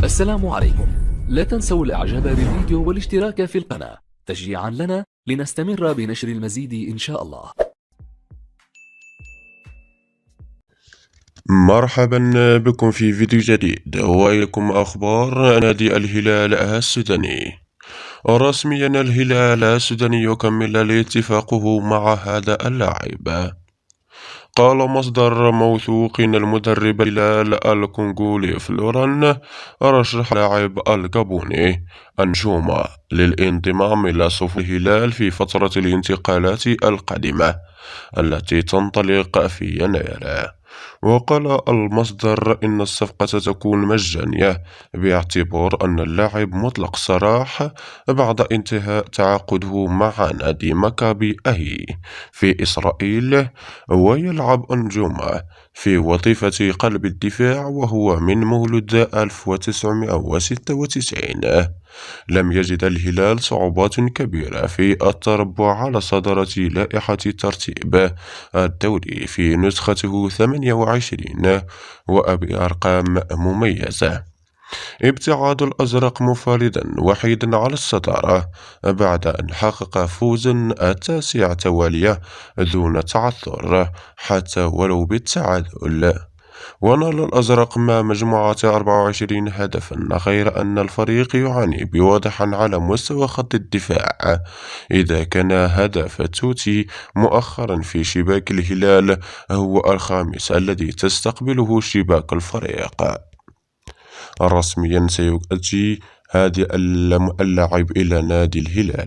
السلام عليكم. لا تنسوا الاعجاب بالفيديو والاشتراك في القناة تشجيعا لنا لنستمر بنشر المزيد إن شاء الله. مرحبا بكم في فيديو جديد، وإليكم أخبار نادي الهلال السوداني. رسميا الهلال السوداني يكمل اتفاقه مع هذا اللاعب. قال مصدر موثوق إن المدرب الهلال الكونغولي فلوران رشح لاعب الجابوني أنجوما للانضمام إلى صفوف الهلال في فترة الانتقالات القادمة التي تنطلق في يناير. وقال المصدر إن الصفقة تكون مجانية باعتبار أن اللاعب مطلق سراح بعد انتهاء تعاقده مع نادي مكابي أهي في إسرائيل، ويلعب أنجوما في وظيفة قلب الدفاع وهو من مولود 1996. لم يجد الهلال صعوبات كبيرة في التربع على صدارة لائحة ترتيب الدوري في نسخته 28 وبأرقام مميزة. ابتعاد الأزرق منفردا وحيدا على الصدارة بعد أن حقق فوزا التاسع توالية دون تعثر حتى ولو بالتعادل. ونال الأزرق مع مجموعة 24 هدفا، غير أن الفريق يعاني بواضح على مستوى خط الدفاع، إذا كان هدف توتي مؤخرا في شباك الهلال هو الخامس الذي تستقبله شباك الفريق. رسميا سيؤتي هذا اللاعب إلى نادي الهلال.